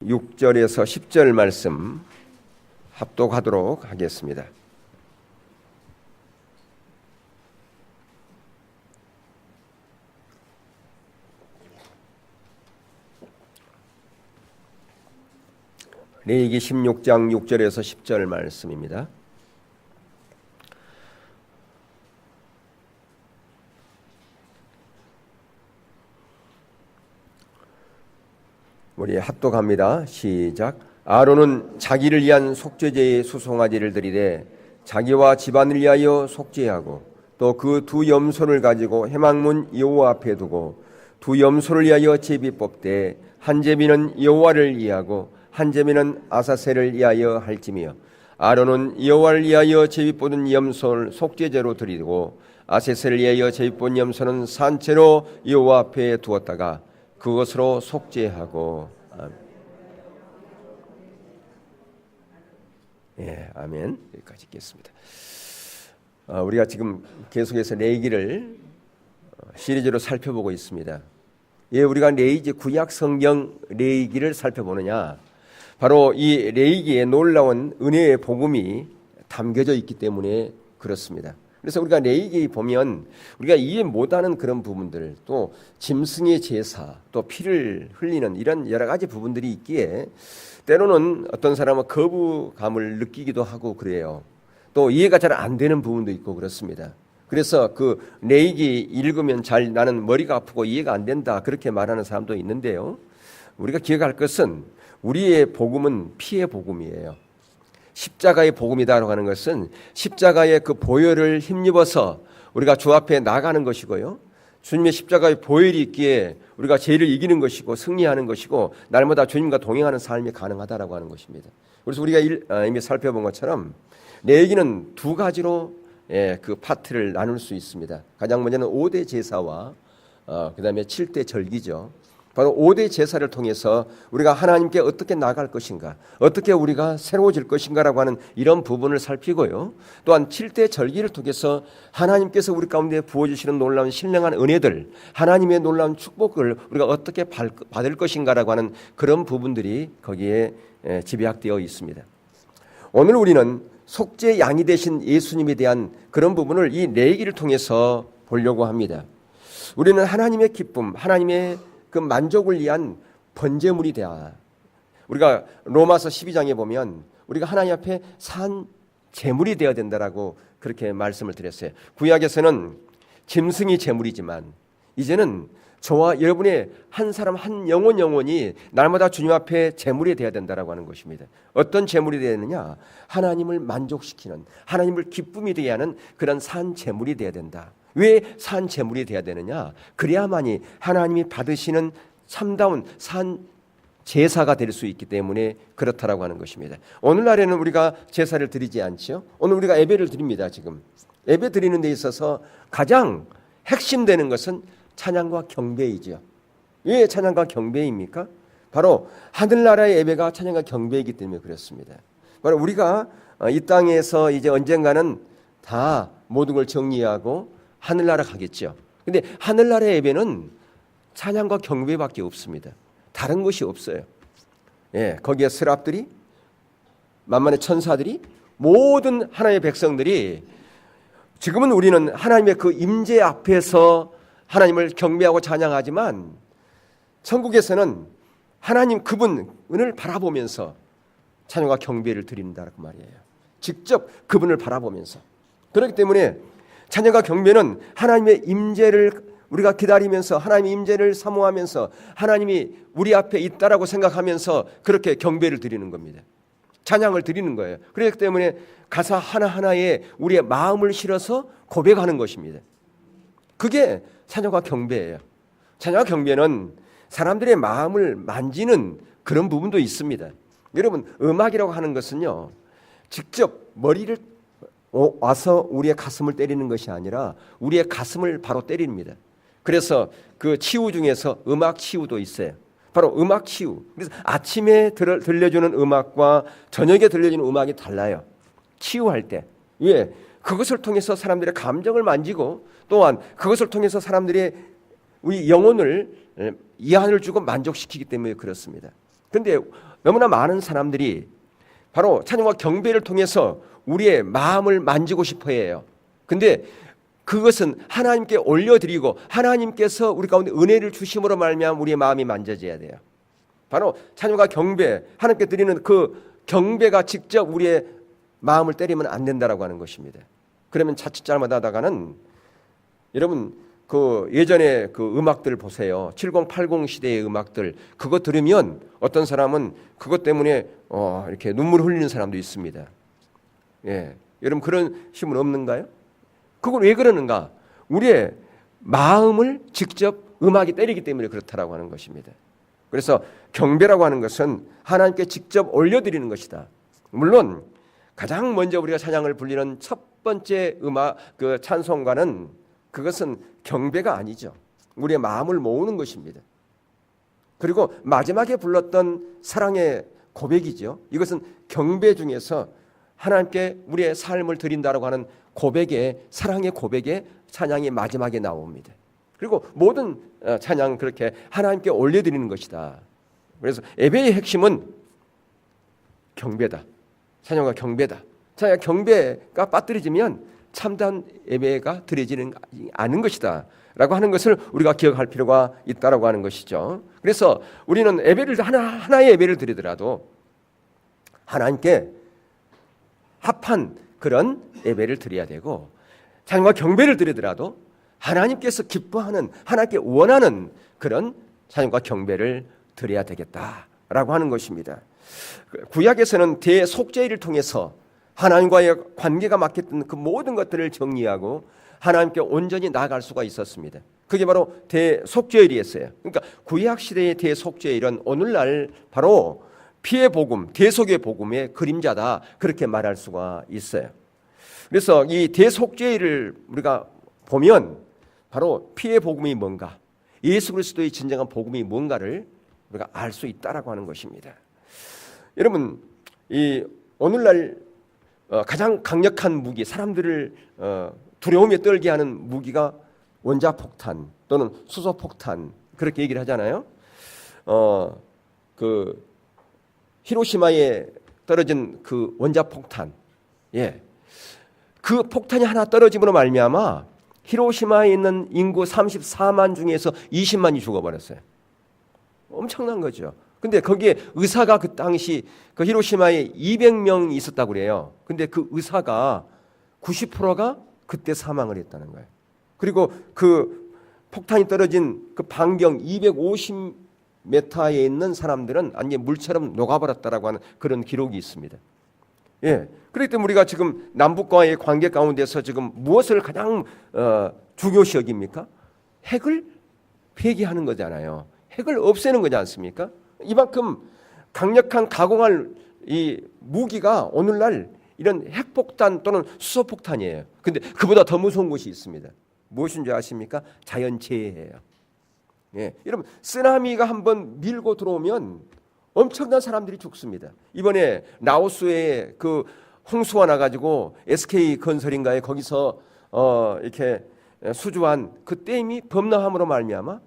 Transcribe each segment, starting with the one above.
6절에서 10절 말씀 합독하도록 하겠습니다. 레위기 16장 6절에서 10절 말씀입니다. 우리 합독합니다. 시작. 아론은 자기를 위한 속죄제의 수송아지를 드리되 자기와 집안을 위하여 속죄하고 또 그 두 염소를 가지고 회막문 여호와 앞에 두고 두 염소를 위하여 제비 뽑되 한 제비는 여호와를 위하고 한 제비는 아사셀을 위하여 할지며 아론은 여호와를 위하여 제비 뽑은 염소를 속죄제로 드리고 아사셀을 위하여 제비 뽑은 염소는 산채로 여호와 앞에 두었다가 그것으로 속죄하고 아멘. 여기까지 읽겠습니다. 우리가 지금 계속해서 레위기를 시리즈로 살펴보고 있습니다. 우리가 레위기 구약 성경 레위기를 살펴보느냐? 바로 이 레위기에 놀라운 은혜의 복음이 담겨져 있기 때문에 그렇습니다. 그래서 우리가 레위기 보면 우리가 이해 못하는 그런 부분들, 또 짐승의 제사, 또 피를 흘리는 이런 여러 가지 부분들이 있기에 때로는 어떤 사람은 거부감을 느끼기도 하고 그래요. 또 이해가 잘 안 되는 부분도 있고 그렇습니다. 그래서 그 레위기 읽으면 잘 나는 머리가 아프고 이해가 안 된다 그렇게 말하는 사람도 있는데요. 우리가 기억할 것은 우리의 복음은 피의 복음이에요. 십자가의 복음이다라고 하는 것은 십자가의 그 보혈을 힘입어서 우리가 주 앞에 나가는 것이고요. 주님의 십자가의 보혈이 있기에 우리가 죄를 이기는 것이고 승리하는 것이고 날마다 주님과 동행하는 삶이 가능하다라고 하는 것입니다. 그래서 우리가 이미 살펴본 것처럼 레위기는 두 가지로 그 파트를 나눌 수 있습니다. 가장 먼저는 5대 제사와 그다음에 7대 절기죠. 바로 5대 제사를 통해서 우리가 하나님께 어떻게 나아갈 것인가, 어떻게 우리가 새로워질 것인가라고 하는 이런 부분을 살피고요. 또한 7대 절기를 통해서 하나님께서 우리 가운데 부어주시는 놀라운 신령한 은혜들, 하나님의 놀라운 축복을 우리가 어떻게 받을 것인가라고 하는 그런 부분들이 거기에 집약되어 있습니다. 오늘 우리는 속죄 양이 되신 예수님에 대한 그런 부분을 이 레위기를 통해서 보려고 합니다. 우리는 하나님의 기쁨, 하나님의 그 만족을 위한 번제물이 되어 우리가 로마서 12장에 보면 우리가 하나님 앞에 산 제물이 되어야 된다라고 그렇게 말씀을 드렸어요. 구약에서는 짐승이 제물이지만 이제는 저와 여러분의 한 사람 한 영혼이 날마다 주님 앞에 제물이 되어야 된다라고 하는 것입니다. 어떤 제물이 되어야 되느냐? 하나님을 만족시키는, 하나님을 기쁨이 되게 하는 그런 산 제물이 되어야 된다. 왜 산 제물이 되어야 되느냐? 그래야만이 하나님이 받으시는 참다운 산 제사가 될 수 있기 때문에 그렇다라고 하는 것입니다. 오늘날에는 우리가 제사를 드리지 않죠. 오늘 우리가 예배를 드립니다. 지금 예배 드리는 데 있어서 가장 핵심되는 것은 찬양과 경배이죠. 왜 찬양과 경배입니까? 바로 하늘나라의 예배가 찬양과 경배이기 때문에 그렇습니다. 바로 우리가 이 땅에서 이제 언젠가는 다 모든 걸 정리하고 하늘나라 가겠죠. 근데 하늘나라의 예배는 찬양과 경배밖에 없습니다. 다른 것이 없어요. 거기에 스랍들이, 만만의 천사들이, 모든 하나님의 백성들이 지금은 우리는 하나님의 그 임재 앞에서 하나님을 경배하고 찬양하지만 천국에서는 하나님 그분을 바라보면서 찬양과 경배를 드린다고 말이에요. 직접 그분을 바라보면서. 그렇기 때문에 찬양과 경배는 하나님의 임재를 우리가 기다리면서 하나님의 임재를 사모하면서 하나님이 우리 앞에 있다라고 생각하면서 그렇게 경배를 드리는 겁니다. 찬양을 드리는 거예요. 그렇기 때문에 가사 하나하나에 우리의 마음을 실어서 고백하는 것입니다. 그게 찬양과 경배예요. 찬양과 경배는 사람들의 마음을 만지는 그런 부분도 있습니다. 여러분, 음악이라고 하는 것은요, 직접 머리를 와서 우리의 가슴을 때리는 것이 아니라 우리의 가슴을 바로 때립니다. 그래서 그 치유 중에서 음악 치유도 있어요. 바로 음악 치유. 그래서 아침에 들려주는 음악과 저녁에 들려주는 음악이 달라요. 치유할 때. 왜? 그것을 통해서 사람들의 감정을 만지고 또한 그것을 통해서 사람들의 우리 영혼을 이한을 주고 만족시키기 때문에 그렇습니다. 그런데 너무나 많은 사람들이 바로 찬양과 경배를 통해서 우리의 마음을 만지고 싶어 해요. 근데 그것은 하나님께 올려드리고 하나님께서 우리 가운데 은혜를 주심으로 말미암아 우리의 마음이 만져져야 돼요. 바로 찬양과 경배, 하나님께 드리는 그 경배가 직접 우리의 마음을 때리면 안 된다라고 하는 것입니다. 그러면 자칫 잘못하다가는 여러분 그 예전에 그 음악들 보세요. 70, 80 시대의 음악들 그거 들으면 어떤 사람은 그것 때문에 이렇게 눈물 흘리는 사람도 있습니다. 예, 여러분 그런 신분 없는가요? 그건 왜 그러는가? 우리의 마음을 직접 음악이 때리기 때문에 그렇다라고 하는 것입니다. 그래서 경배라고 하는 것은 하나님께 직접 올려드리는 것이다. 물론 가장 먼저 우리가 찬양을 불리는 첫 번째 음악 그 찬송가는 그것은 경배가 아니죠. 우리의 마음을 모으는 것입니다. 그리고 마지막에 불렀던 사랑의 고백이죠. 이것은 경배 중에서 하나님께 우리의 삶을 드린다라고 하는 고백의 사랑의 고백의 찬양이 마지막에 나옵니다. 그리고 모든 찬양 그렇게 하나님께 올려드리는 것이다. 그래서 예배의 핵심은 경배다. 찬양과 경배다. 찬양 경배가 빠뜨려지면 참다운 예배가 드려지는 않은 것이다 라고 하는 것을 우리가 기억할 필요가 있다라고 하는 것이죠. 그래서 우리는 예배를 하나의 예배를 드리더라도 하나님께 합한 그런 예배를 드려야 되고 찬양과 경배를 드리더라도 하나님께서 기뻐하는 하나님께 원하는 그런 찬양과 경배를 드려야 되겠다라고 하는 것입니다. 구약에서는 대속죄를 통해서 하나님과의 관계가 막혔던 그 모든 것들을 정리하고 하나님께 온전히 나아갈 수가 있었습니다. 그게 바로 대속죄일이었어요. 그러니까 구약 시대의 대속죄일은 오늘날 바로 피의 복음, 대속의 복음의 그림자다 그렇게 말할 수가 있어요. 그래서 이 대속죄일을 우리가 보면 바로 피의 복음이 뭔가, 예수 그리스도의 진정한 복음이 뭔가를 우리가 알 수 있다라고 하는 것입니다. 여러분, 이 오늘날 가장 강력한 무기, 사람들을 두려움에 떨게 하는 무기가 원자폭탄 또는 수소폭탄 그렇게 얘기를 하잖아요. 그 히로시마에 떨어진 그 원자폭탄, 예, 그 폭탄이 하나 떨어짐으로 말미암아 히로시마에 있는 인구 34만 중에서 20만이 죽어버렸어요. 엄청난 거죠. 근데 거기에 의사가 그 당시 그 히로시마에 200명이 있었다고 그래요. 근데 그 의사가 90%가 그때 사망을 했다는 거예요. 그리고 그 폭탄이 떨어진 그 반경 250m에 있는 사람들은 완전히 물처럼 녹아버렸다라고 하는 그런 기록이 있습니다. 예. 그렇기 때문에 우리가 지금 남북과의 관계 가운데서 지금 무엇을 가장 중요시 여깁니까? 핵을 폐기하는 거잖아요. 핵을 없애는 거지 않습니까? 이만큼 강력한 가공할 이 무기가 오늘날 이런 핵폭탄 또는 수소폭탄이에요. 근데 그보다 더 무서운 것이 있습니다. 무엇인 줄 아십니까? 자연재해예요. 예. 여러분, 쓰나미가 한번 밀고 들어오면 엄청난 사람들이 죽습니다. 이번에 라오스에 그 홍수가 나가지고 SK 건설인가에 거기서 이렇게 수주한 그 댐이 범람함으로 말미암아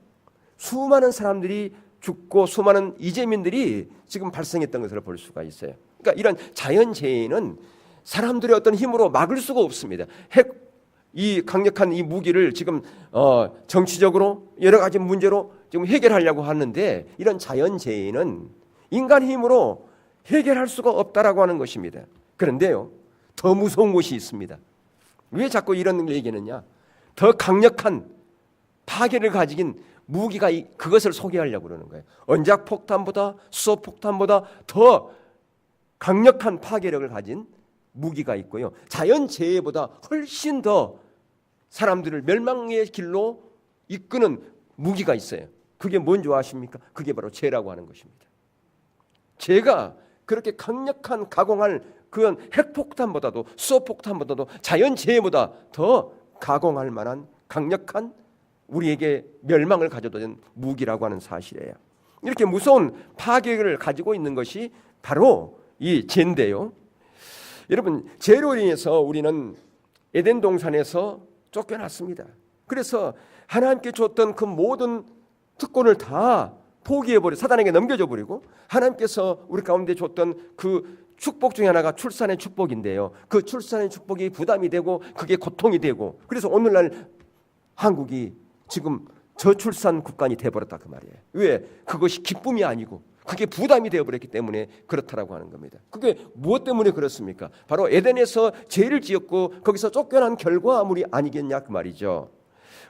수많은 사람들이 죽고 수많은 이재민들이 지금 발생했던 것을 볼 수가 있어요. 그러니까 이런 자연재해는 사람들의 어떤 힘으로 막을 수가 없습니다. 이 강력한 이 무기를 지금 정치적으로 여러 가지 문제로 지금 해결하려고 하는데 이런 자연재해는 인간 힘으로 해결할 수가 없다라고 하는 것입니다. 그런데요, 더 무서운 것이 있습니다. 왜 자꾸 이런 얘기느냐? 더 강력한 파괴를 가진 무기가 그것을 소개하려고 그러는 거예요. 원자폭탄보다 수소폭탄보다 더 강력한 파괴력을 가진 무기가 있고요. 자연재해보다 훨씬 더 사람들을 멸망의 길로 이끄는 무기가 있어요. 그게 뭔지 아십니까? 그게 바로 죄라고 하는 것입니다. 죄가 그렇게 강력한 가공할 그런 핵폭탄보다도 수소폭탄보다도 자연재해보다 더 가공할 만한 강력한 우리에게 멸망을 가져다 준 무기라고 하는 사실이에요. 이렇게 무서운 파괴를 가지고 있는 것이 바로 이 죄인데요. 여러분, 죄로 인해서 우리는 에덴 동산에서 쫓겨났습니다. 그래서 하나님께 줬던 그 모든 특권을 다 포기해버리고 사단에게 넘겨줘 버리고 하나님께서 우리 가운데 줬던 그 축복 중에 하나가 출산의 축복인데요. 그 출산의 축복이 부담이 되고 그게 고통이 되고 그래서 오늘날 한국이 지금 저출산 국가니 돼버렸다 그 말이에요. 왜? 그것이 기쁨이 아니고 그게 부담이 되어버렸기 때문에 그렇다라고 하는 겁니다. 그게 무엇 때문에 그렇습니까? 바로 에덴에서 죄를 지었고 거기서 쫓겨난 결과물이 아니겠냐 그 말이죠.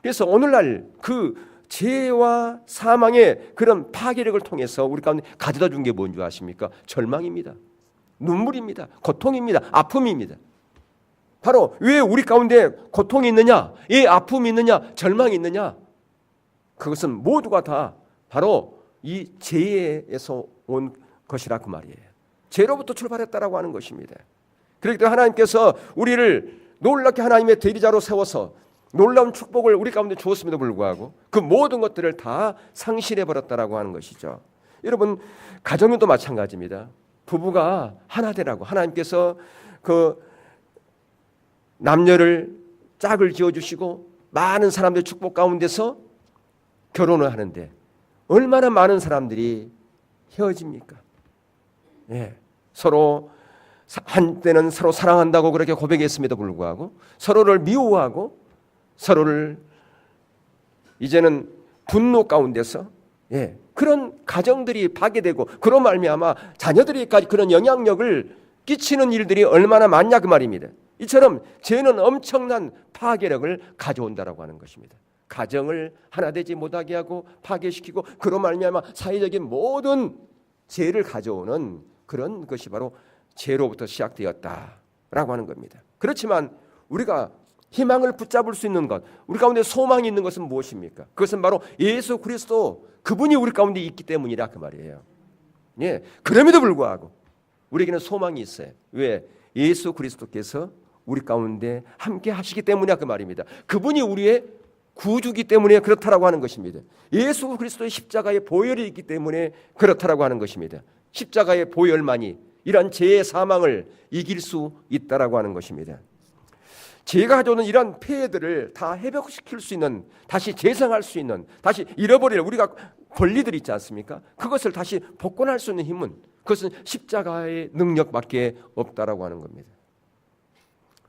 그래서 오늘날 그 죄와 사망의 그런 파괴력을 통해서 우리 가운데 가져다 준 게 뭔지 아십니까? 절망입니다. 눈물입니다. 고통입니다. 아픔입니다. 바로 왜 우리 가운데 고통이 있느냐? 왜 아픔이 있느냐? 절망이 있느냐? 그것은 모두가 다 바로 이 죄에서 온 것이라 그 말이에요. 죄로부터 출발했다라고 하는 것입니다. 그렇기 때문에 하나님께서 우리를 놀랍게 하나님의 대리자로 세워서 놀라운 축복을 우리 가운데 주었음에도 불구하고 그 모든 것들을 다 상실해 버렸다라고 하는 것이죠. 여러분 가정도 마찬가지입니다. 부부가 하나 되라고 하나님께서 그 남녀를 짝을 지어주시고 많은 사람들의 축복 가운데서 결혼을 하는데 얼마나 많은 사람들이 헤어집니까? 예, 서로 한때는 서로 사랑한다고 그렇게 고백했음에도 불구하고 서로를 미워하고 서로를 이제는 분노 가운데서 그런 가정들이 파괴되고 그런 말미암아 자녀들에게까지 그런 영향력을 끼치는 일들이 얼마나 많냐 그 말입니다. 이처럼 죄는 엄청난 파괴력을 가져온다라고 하는 것입니다. 가정을 하나 되지 못하게 하고 파괴시키고 그런 말미암아 사회적인 모든 죄를 가져오는 그런 것이 바로 죄로부터 시작되었다라고 하는 겁니다. 그렇지만 우리가 희망을 붙잡을 수 있는 것, 우리 가운데 소망이 있는 것은 무엇입니까? 그것은 바로 예수 그리스도 그분이 우리 가운데 있기 때문이라 그 말이에요. 예, 그럼에도 불구하고 우리에게는 소망이 있어요. 왜? 예수 그리스도께서 우리 가운데 함께 하시기 때문이야 그 말입니다. 그분이 우리의 구주기 때문에 그렇다라고 하는 것입니다. 예수 그리스도의 십자가의 보혈이 있기 때문에 그렇다라고 하는 것입니다. 십자가의 보혈만이 이러한 죄의 사망을 이길 수 있다라고 하는 것입니다. 죄가 가져오는 이러한 폐해들을 다 회복시킬 수 있는, 다시 재생할 수 있는, 다시 잃어버릴 우리가 권리들이 있지 않습니까? 그것을 다시 복권할 수 있는 힘은 그것은 십자가의 능력밖에 없다라고 하는 겁니다.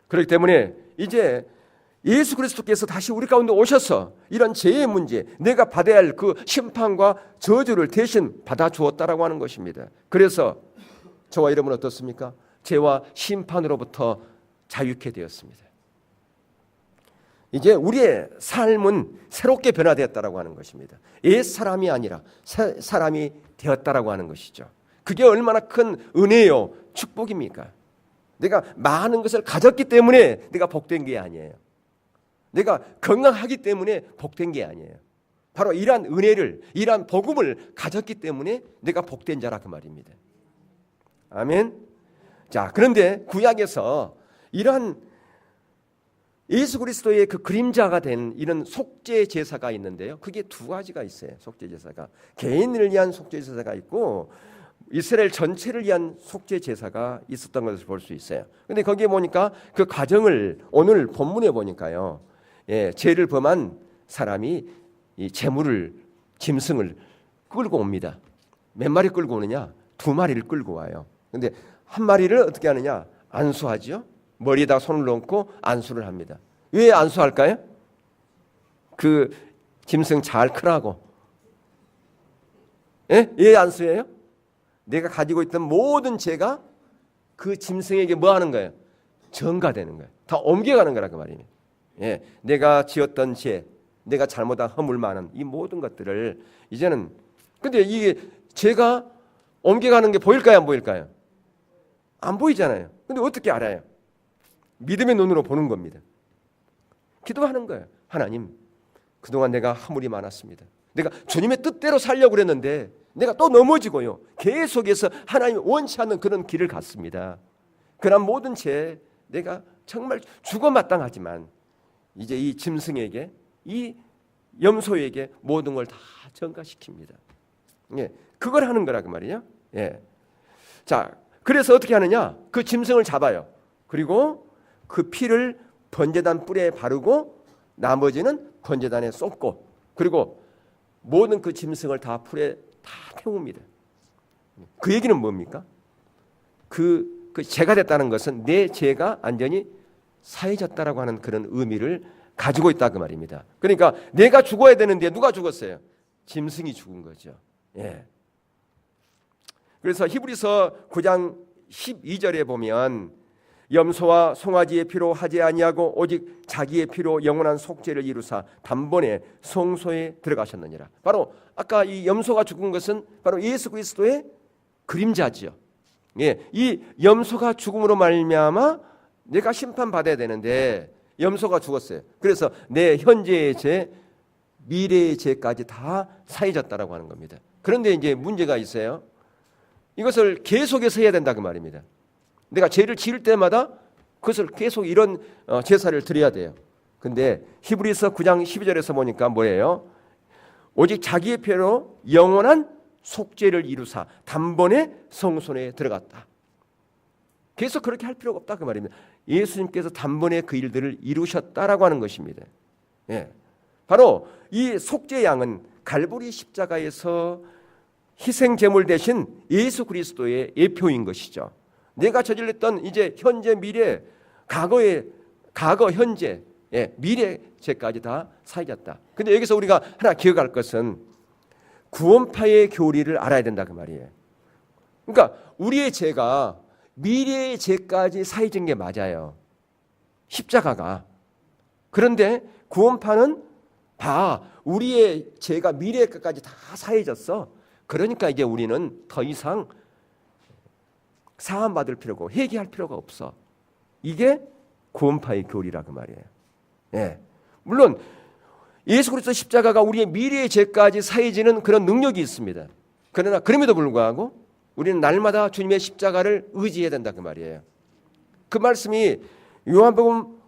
그렇기 때문에 이제 예수 그리스도께서 다시 우리 가운데 오셔서 이런 죄의 문제, 내가 받아야 할 그 심판과 저주를 대신 받아 주었다라고 하는 것입니다. 그래서 저와 여러분은 어떻습니까? 죄와 심판으로부터 자유케 되었습니다. 이제 우리의 삶은 새롭게 변화되었다라고 하는 것입니다. 옛 사람이 아니라 새 사람이 되었다라고 하는 것이죠. 그게 얼마나 큰 은혜요, 축복입니까? 내가 많은 것을 가졌기 때문에 내가 복된 게 아니에요. 내가 건강하기 때문에 복된 게 아니에요. 바로 이러한 은혜를, 이러한 복음을 가졌기 때문에 내가 복된 자라 그 말입니다. 아멘. 자, 그런데 구약에서 이러한 예수 그리스도의 그 그림자가 된 이런 속죄 제사가 있는데요. 그게 두 가지가 있어요. 속죄 제사가 개인을 위한 속죄 제사가 있고 이스라엘 전체를 위한 속죄 제사가 있었던 것을 볼 수 있어요. 그런데 거기에 보니까 그 과정을 오늘 본문에 보니까요. 죄를 범한 사람이 이 제물을 짐승을 끌고 옵니다. 몇 마리 끌고 오느냐? 2마리를 끌고 와요. 그런데 한 마리를 어떻게 하느냐? 안수하죠. 머리에다 손을 얹고 안수를 합니다. 왜 안수할까요? 그 짐승 잘 크라고. 왜 안수해요? 내가 가지고 있던 모든 죄가 그 짐승에게 뭐 하는 거예요? 전가되는 거예요. 다 옮겨가는 거라 그 말이에요. 내가 지었던 죄, 내가 잘못한 허물 많은 이 모든 것들을 이제는, 근데 이게 죄가 옮겨가는 게 보일까요? 안 보일까요? 안 보이잖아요. 근데 어떻게 알아요? 믿음의 눈으로 보는 겁니다. 기도하는 거예요. 하나님, 그동안 내가 허물이 많았습니다. 내가 주님의 뜻대로 살려고 그랬는데 내가 또 넘어지고요. 계속해서 하나님이 원치 않는 그런 길을 갔습니다. 그런 모든 죄 내가 정말 죽어마땅하지만 이제 이 짐승에게, 이 염소에게 모든 걸 다 전가시킵니다. 그걸 하는 거라 그 말이에요. 자, 그래서 어떻게 하느냐? 그 짐승을 잡아요. 그리고 그 피를 번제단 뿔에 바르고 나머지는 번제단에 쏟고, 그리고 모든 그 짐승을 다 풀에 다 태웁니다. 그 얘기는 뭡니까? 그 죄가 됐다는 것은 내 죄가 완전히 사해졌다라고 하는 그런 의미를 가지고 있다 그 말입니다. 그러니까 내가 죽어야 되는데 누가 죽었어요? 짐승이 죽은 거죠. 예. 그래서 히브리서 9장 12절에 보면 염소와 송아지의 피로 하지 아니하고 오직 자기의 피로 영원한 속죄를 이루사 단번에 성소에 들어가셨느니라. 바로 아까 이 염소가 죽은 것은 바로 예수 그리스도의 그림자지요. 예, 이 염소가 죽음으로 말미암아 내가 심판받아야 되는데 염소가 죽었어요. 그래서 내 현재의 죄, 미래의 죄까지 다 사해졌다라고 하는 겁니다. 그런데 이제 문제가 있어요. 이것을 계속해서 해야 된다 그 말입니다. 내가 죄를 지을 때마다 그것을 계속 이런 제사를 드려야 돼요. 근데 히브리서 9장 12절에서 보니까 뭐예요? 오직 자기의 피로 영원한 속죄를 이루사 단번에 성소에 들어갔다. 계속 그렇게 할 필요가 없다 그 말입니다. 예수님께서 단번에 그 일들을 이루셨다라고 하는 것입니다. 예. 바로 이 속죄 양은 갈보리 십자가에서 희생 제물 대신 예수 그리스도의 예표인 것이죠. 내가 저질렀던 이제 현재 미래 과거 현재 미래 죄까지 다 사해졌다. 근데 여기서 우리가 하나 기억할 것은 구원파의 교리를 알아야 된다 그 말이에요. 그러니까 우리의 죄가 미래의 죄까지 사해진 게 맞아요. 십자가가. 그런데 구원파는 우리의 죄가 미래의 것까지 다 사해졌어. 그러니까 이제 우리는 더 이상 사함받을 필요가 회개할 필요가 없어. 이게 구원파의 교리라 그 말이에요. 예. 물론 예수 그리스도 십자가가 우리의 미래의 죄까지 사해지는 그런 능력이 있습니다. 그러나 그럼에도 불구하고 우리는 날마다 주님의 십자가를 의지해야 된다 그 말이에요. 그 말씀이 요한복음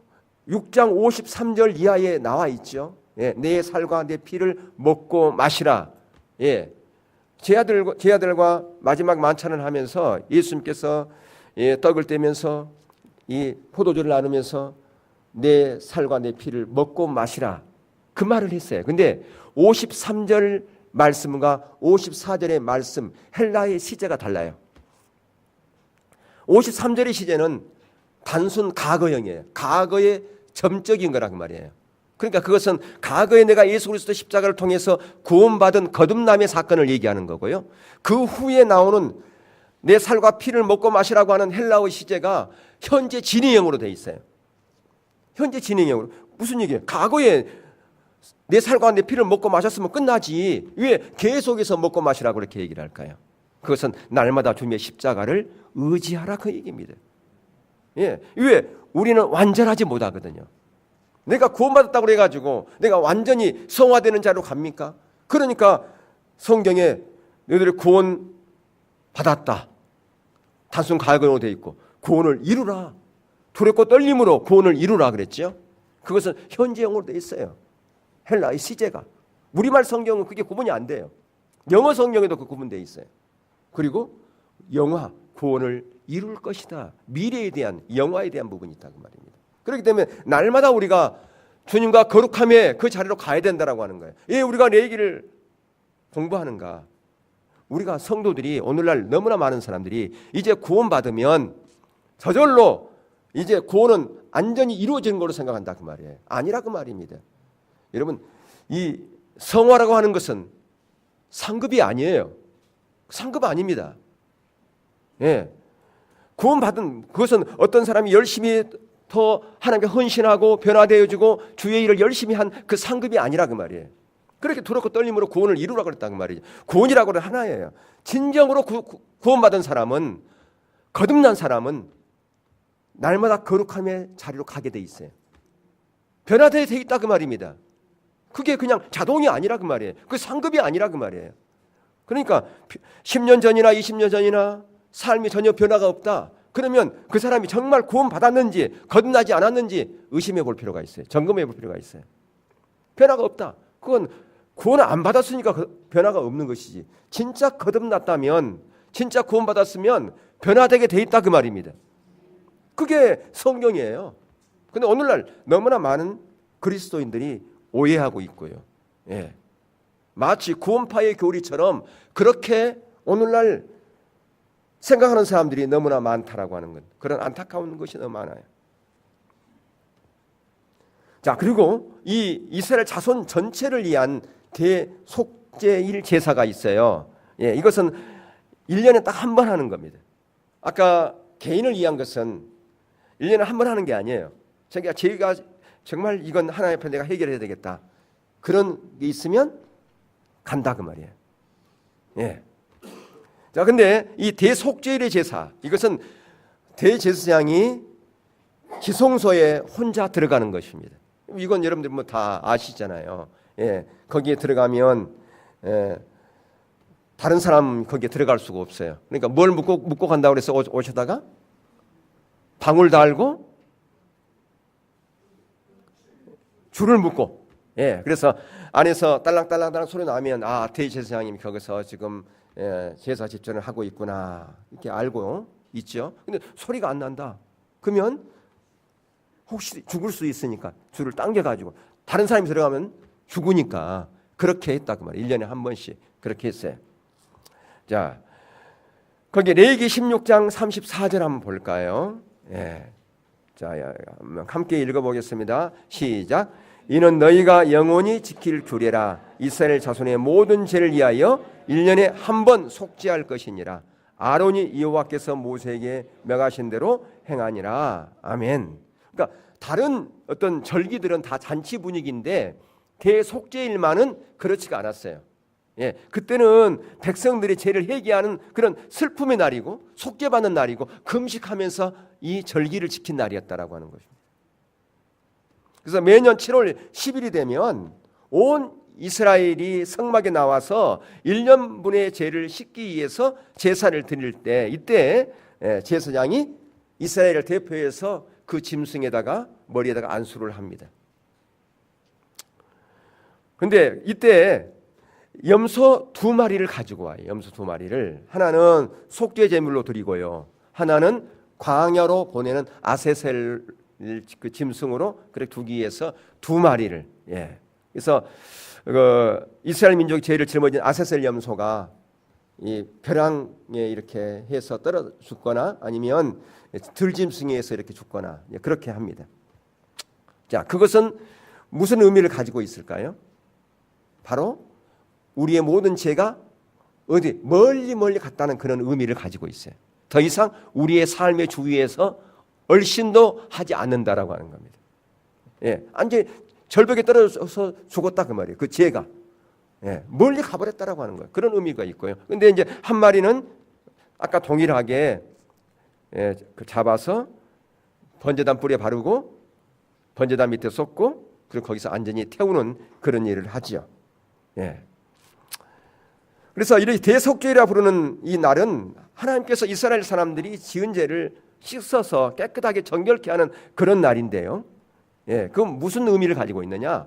6장 53절 이하에 나와 있죠. 예. 내 살과 내 피를 먹고 마시라. 예. 제 아들과 마지막 만찬을 하면서 예수님께서 떡을 떼면서 이 포도주를 나누면서 내 살과 내 피를 먹고 마시라 그 말을 했어요. 근데 53절 말씀과 54절의 말씀 헬라의 시제가 달라요. 53절의 시제는 단순 과거형이에요. 과거의 점적인 거라 그 말이에요. 그러니까 그것은 과거에 내가 예수 그리스도 십자가를 통해서 구원받은 거듭남의 사건을 얘기하는 거고요. 그 후에 나오는 내 살과 피를 먹고 마시라고 하는 헬라어 시제가 현재 진행형으로 돼 있어요. 현재 진행형으로. 무슨 얘기예요? 과거에 내 살과 내 피를 먹고 마셨으면 끝나지. 왜 계속해서 먹고 마시라고 그렇게 얘기를 할까요? 그것은 날마다 주님의 십자가를 의지하라 그 얘기입니다. 예. 왜? 우리는 완전하지 못하거든요. 내가 구원받았다고 해가지고 내가 완전히 성화되는 자로 갑니까? 그러니까 성경에 너희들이 구원 받았다. 단순 과거로 되어 있고 구원을 이루라. 두렵고 떨림으로 구원을 이루라 그랬죠. 그것은 현재형으로 되어 있어요. 헬라의 시제가. 우리말 성경은 그게 구분이 안 돼요. 영어 성경에도 그 구분되어 있어요. 그리고 영화, 구원을 이룰 것이다. 미래에 대한 영화에 대한 부분이 있다 그 말입니다. 그렇기 때문에 날마다 우리가 주님과 거룩함의 그 자리로 가야 된다라고 하는 거예요. 예, 우리가 내 얘기를 공부하는가? 우리가 성도들이 오늘날 너무나 많은 사람들이 이제 구원받으면 저절로 이제 구원은 완전히 이루어지는 걸로 생각한다 그 말이에요. 아니라 그 말입니다. 여러분, 이 성화라고 하는 것은 상급이 아니에요. 상급 아닙니다. 예. 구원받은 그것은 어떤 사람이 열심히 더 하나님께 헌신하고 변화되어지고 주의 일을 열심히 한 그 상급이 아니라 그 말이에요. 그렇게 두렵고 떨림으로 구원을 이루라고 그랬다 그 말이죠. 구원이라고 하는 하나예요. 진정으로 구원받은 사람은, 거듭난 사람은 날마다 거룩함의 자리로 가게 돼 있어요. 변화되어 있다 그 말입니다. 그게 그냥 자동이 아니라 그 말이에요. 그 상급이 아니라 그 말이에요. 그러니까 10년 전이나 20년 전이나 삶이 전혀 변화가 없다. 그러면 그 사람이 정말 구원받았는지 거듭나지 않았는지 의심해 볼 필요가 있어요. 점검해 볼 필요가 있어요. 변화가 없다. 그건 구원을 안 받았으니까 변화가 없는 것이지. 진짜 거듭났다면, 진짜 구원받았으면 변화되게 돼 있다 그 말입니다. 그게 성경이에요. 근데 오늘날 너무나 많은 그리스도인들이 오해하고 있고요. 예. 마치 구원파의 교리처럼 그렇게 오늘날 생각하는 사람들이 너무나 많다라고 하는 것, 그런 안타까운 것이 너무 많아요. 자, 그리고 이 이스라엘 자손 전체를 위한 대속죄일 제사가 있어요. 예, 이것은 1년에 딱 한 번 하는 겁니다. 아까 개인을 위한 것은 1년에 한 번 하는 게 아니에요. 제가 정말 이건 하나님 앞에 내가 해결해야 되겠다, 그런 게 있으면 간다 그 말이에요. 예. 자, 근데 이 대속죄일의 제사, 이것은 대제사장이 지성소에 혼자 들어가는 것입니다. 이건 여러분들 뭐 다 아시잖아요. 예. 거기에 들어가면 다른 사람 거기에 들어갈 수가 없어요. 그러니까 뭘 묻고 간다고 그래서 오셔다가 방울 달고 줄을 묶고, 예, 그래서 안에서 딸랑딸랑딸랑 소리 나면 대제사장님이 거기서 지금 제사 집전을 하고 있구나, 이렇게 알고 있죠. 근데 소리가 안 난다. 그러면 혹시 죽을 수 있으니까 줄을 당겨가지고 다른 사람이 들어가면 죽으니까 그렇게 했다 그 말이에요. 1년에 한 번씩 그렇게 했어요. 자, 거기 레위기 16장 34절 한번 볼까요? 예. 자, 함께 읽어보겠습니다. 시작. 이는 너희가 영원히 지킬 규례라. 이스라엘 자손의 모든 죄를 위하여 1년에 한 번 속죄할 것이니라. 아론이 여호와께서 모세에게 명하신 대로 행하니라. 아멘. 그러니까 다른 어떤 절기들은 다 잔치 분위기인데 대속죄일만은 그렇지가 않았어요. 예, 그때는 백성들이 죄를 회개하는 그런 슬픔의 날이고 속죄받는 날이고 금식하면서 이 절기를 지킨 날이었다라고 하는 것입니다. 그래서 매년 7월 10일이 되면 온 이스라엘이 성막에 나와서 1년분의 죄를 씻기 위해서 제사를 드릴 때, 이때 제사장이 이스라엘을 대표해서 그 짐승에다가 머리에다가 안수를 합니다. 그런데 이때 염소 2마리를 가지고 와요. 염소 2마리를. 하나는 속죄 제물로 드리고요, 하나는 광야로 보내는 아세셀 그 짐승으로 그렇게 두기 위해서 2마리를. 예. 그래서 이스라엘 민족의 죄를 짊어진 아세셀 염소가 이 벼랑에 이렇게 해서 떨어 죽거나 아니면 들짐승에 의해서 이렇게 죽거나 그렇게 합니다. 자, 그것은 무슨 의미를 가지고 있을까요? 바로 우리의 모든 죄가 어디 멀리 갔다는 그런 의미를 가지고 있어요. 더 이상 우리의 삶의 주위에서 얼씬도 하지 않는다라고 하는 겁니다. 예, 완전히 절벽에 떨어져서 죽었다 그 말이에요. 그 죄가 멀리 가버렸다라고 하는 거예요. 그런 의미가 있고요. 근데 이제 한 마리는 아까 동일하게 잡아서 번제단 뿔에 바르고 번제단 밑에 쏟고 그리고 거기서 안전히 태우는 그런 일을 하지요. 예. 그래서 이렇게 대속죄라 부르는 이 날은 하나님께서 이스라엘 사람들이 지은 죄를 씻어서 깨끗하게 정결케 하는 그런 날인데요. 예, 그럼 무슨 의미를 가지고 있느냐?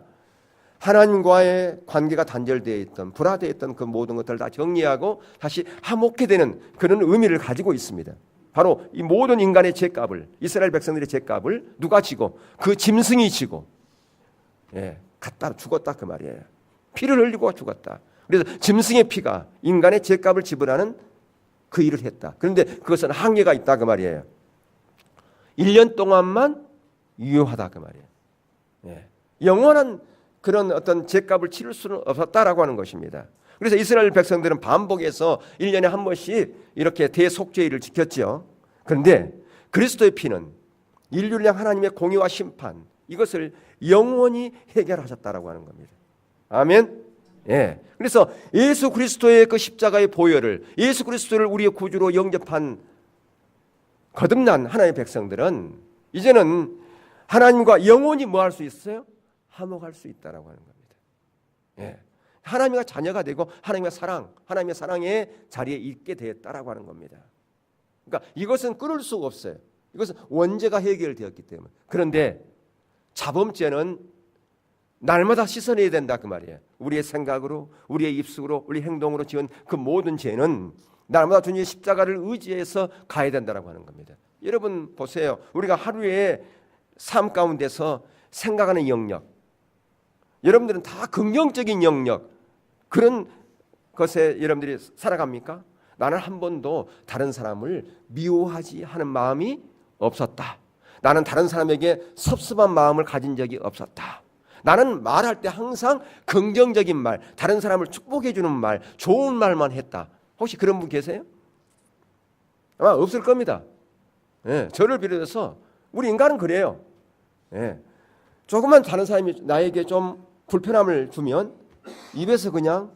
하나님과의 관계가 단절되어 있던, 불화되어 있던 그 모든 것들을 다 정리하고 다시 화목게 되는 그런 의미를 가지고 있습니다. 바로 이 모든 인간의 죄값을, 이스라엘 백성들의 죄값을 누가 지고? 그 짐승이 지고, 갔다 죽었다 그 말이에요. 피를 흘리고 죽었다. 그래서 짐승의 피가 인간의 죄값을 지불하는 그 일을 했다. 그런데 그것은 한계가 있다 그 말이에요. 1년 동안만 유효하다 그 말이에요. 영원한 그런 어떤 죄값을 치를 수는 없었다라고 하는 것입니다. 그래서 이스라엘 백성들은 반복해서 1년에 한 번씩 이렇게 대속죄일을 지켰죠. 그런데 그리스도의 피는 인류를 향한 하나님의 공의와 심판, 이것을 영원히 해결하셨다라고 하는 겁니다. 아멘. 예. 그래서 예수 그리스도의 그 십자가의 보혈을, 예수 그리스도를 우리의 구주로 영접한 거듭난 하나님의 백성들은 이제는 하나님과 영원히 뭐 할 수 있어요? 화목할 수 있다라고 하는 겁니다. 예. 하나님과 자녀가 되고 하나님의 사랑, 하나님의 사랑의 자리에 있게 되었다라고 하는 겁니다. 그러니까 이것은 끊을 수가 없어요. 이것은 원죄가 해결되었기 때문에. 그런데 자범죄는 날마다 씻어내야 된다 그 말이에요. 우리의 생각으로, 우리의 입술로, 우리 행동으로 지은 그 모든 죄는 날마다 주님의 십자가를 의지해서 가야 된다라고 하는 겁니다. 여러분 보세요. 우리가 하루에 삶 가운데서 생각하는 영역, 여러분들은 다 긍정적인 영역, 그런 것에 여러분들이 살아갑니까? 나는 한 번도 다른 사람을 미워하지 하는 마음이 없었다. 나는 다른 사람에게 섭섭한 마음을 가진 적이 없었다. 나는 말할 때 항상 긍정적인 말, 다른 사람을 축복해 주는 말, 좋은 말만 했다. 혹시 그런 분 계세요? 아마 없을 겁니다. 예, 저를 비롯해서 우리 인간은 그래요. 예, 조금만 다른 사람이 나에게 좀 불편함을 주면 입에서 그냥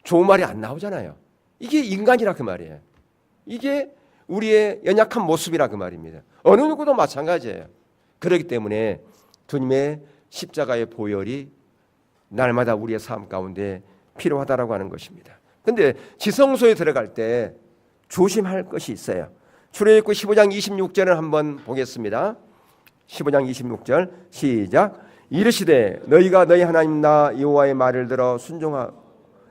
좋은 말이 안 나오잖아요. 이게 인간이라 그 말이에요. 이게 우리의 연약한 모습이라 그 말입니다. 어느 누구도 마찬가지예요. 그렇기 때문에 주님의 십자가의 보혈이 날마다 우리의 삶 가운데 필요하다라고 하는 것입니다. 그런데 지성소에 들어갈 때 조심할 것이 있어요. 출애굽기 15장 26절을 한번 보겠습니다. 15장 26절 시작. 이르시되 너희가 너희 하나님 나 여호와의 말을 들어 순종하고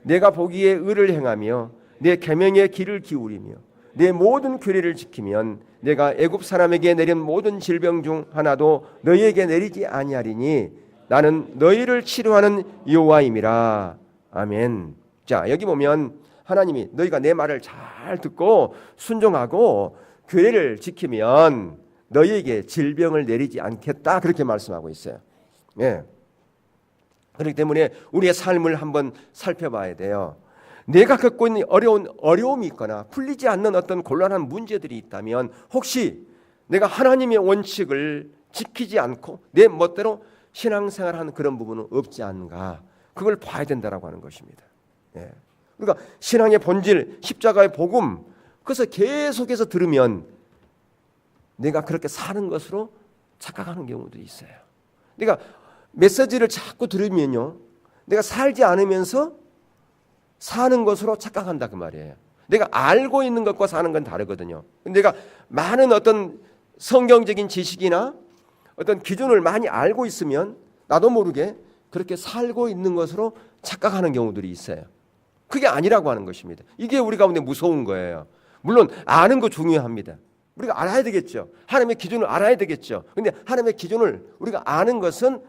내가 보기에 의를 행하며 내 계명의 귀를 기울이며 내 모든 규례를 지키면 내가 애굽 사람에게 내린 모든 질병 중 하나도 너희에게 내리지 아니하리니 나는 너희를 치료하는 여호와임이라. 아멘. 자, 여기 보면 하나님이 너희가 내 말을 잘 듣고 순종하고 규례를 지키면 너희에게 질병을 내리지 않겠다, 그렇게 말씀하고 있어요. 예. 그렇기 때문에 우리의 삶을 한번 살펴봐야 돼요. 내가 겪고 있는 어려움이 있거나 풀리지 않는 어떤 곤란한 문제들이 있다면 혹시 내가 하나님의 원칙을 지키지 않고 내 멋대로 신앙생활하는 그런 부분은 없지 않은가, 그걸 봐야 된다라고 하는 것입니다. 예. 그러니까 신앙의 본질, 십자가의 복음, 그래서 계속해서 들으면 내가 그렇게 사는 것으로 착각하는 경우도 있어요. 내가 메시지를 자꾸 들으면요, 내가 살지 않으면서 사는 것으로 착각한다 그 말이에요. 내가 알고 있는 것과 사는 건 다르거든요. 내가 많은 어떤 성경적인 지식이나 어떤 기준을 많이 알고 있으면 나도 모르게 그렇게 살고 있는 것으로 착각하는 경우들이 있어요. 그게 아니라고 하는 것입니다. 이게 우리 가운데 무서운 거예요. 물론 아는 거 중요합니다. 우리가 알아야 되겠죠. 하나님의 기준을 알아야 되겠죠. 그런데 하나님의 기준을 우리가 아는 것은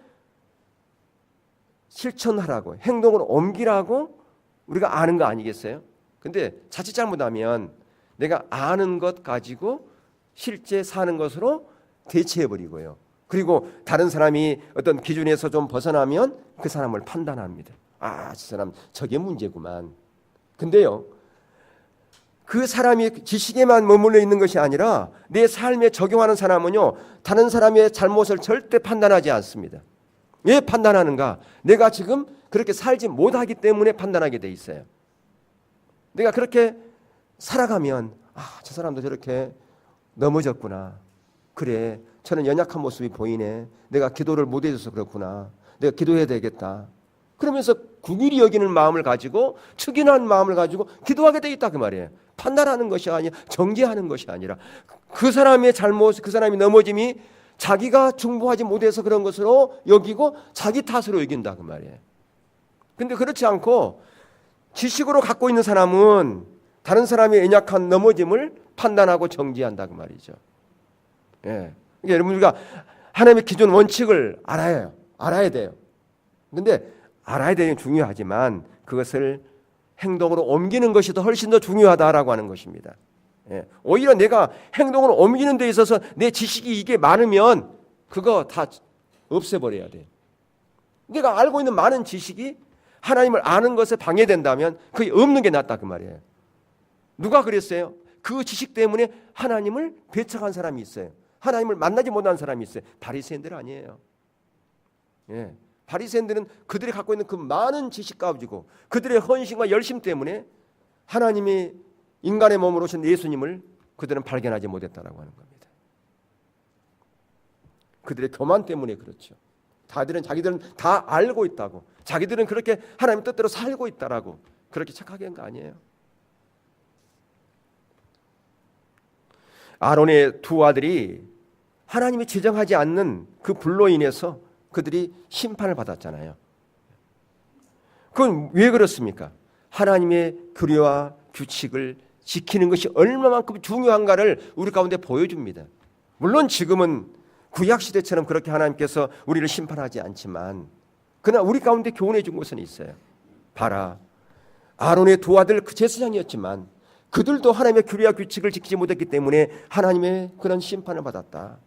실천하라고, 행동으로 옮기라고 우리가 아는 거 아니겠어요? 근데 자칫 잘못하면 내가 아는 것 가지고 실제 사는 것으로 대체해버리고요. 그리고 다른 사람이 어떤 기준에서 좀 벗어나면 그 사람을 판단합니다. 아, 저 사람 저게 문제구만. 근데요, 그 사람이 지식에만 머물러 있는 것이 아니라 내 삶에 적용하는 사람은요, 다른 사람의 잘못을 절대 판단하지 않습니다. 왜 판단하는가? 내가 지금 그렇게 살지 못하기 때문에 판단하게 돼 있어요. 내가 그렇게 살아가면 저 사람도 저렇게 넘어졌구나. 그래, 저는 연약한 모습이 보이네. 내가 기도를 못 해줘서 그렇구나. 내가 기도해야 되겠다. 그러면서 긍휼히 여기는 마음을 가지고, 측은한 마음을 가지고 기도하게 돼 있다 그 말이에요. 판단하는 것이 아니라, 정죄하는 것이 아니라 그 사람의 잘못, 그 사람이 넘어짐이 자기가 중보하지 못해서 그런 것으로 여기고 자기 탓으로 여긴다 그 말이에요. 근데 그렇지 않고 지식으로 갖고 있는 사람은 다른 사람의 연약한 넘어짐을 판단하고 정죄한다 그 말이죠. 예. 그러니까 여러분, 우리가 하나님의 기준 원칙을 알아야 돼요. 근데 알아야 되는 게 중요하지만 그것을 행동으로 옮기는 것이 더 훨씬 더 중요하다라고 하는 것입니다. 예. 오히려 내가 행동으로 옮기는 데 있어서 내 지식이 이게 많으면 그거 다 없애버려야 돼. 내가 알고 있는 많은 지식이 하나님을 아는 것에 방해된다면 그게 없는 게 낫다 그 말이에요. 누가 그랬어요? 그 지식 때문에 하나님을 배척한 사람이 있어요. 하나님을 만나지 못한 사람이 있어요. 바리새인들 아니에요. 예. 바리새인들은 그들이 갖고 있는 그 많은 지식 가지고 그들의 헌신과 열심 때문에 하나님이 인간의 몸으로 오신 예수님을 그들은 발견하지 못했다라고 하는 겁니다. 그들의 교만 때문에 그렇죠. 자기들은 다 알고 있다고, 자기들은 그렇게 하나님의 뜻대로 살고 있다라고 그렇게 착하게 한 거 아니에요. 아론의 두 아들이 하나님이 지정하지 않는 그 불로 인해서 그들이 심판을 받았잖아요. 그건 왜 그렇습니까? 하나님의 규례와 규칙을 지키는 것이 얼마만큼 중요한가를 우리 가운데 보여줍니다. 물론 지금은 구약시대처럼 그렇게 하나님께서 우리를 심판하지 않지만 그러나 우리 가운데 교훈해 준 것은 있어요. 봐라, 아론의 두 아들 그 제사장이었지만 그들도 하나님의 규례와 규칙을 지키지 못했기 때문에 하나님의 그런 심판을 받았다.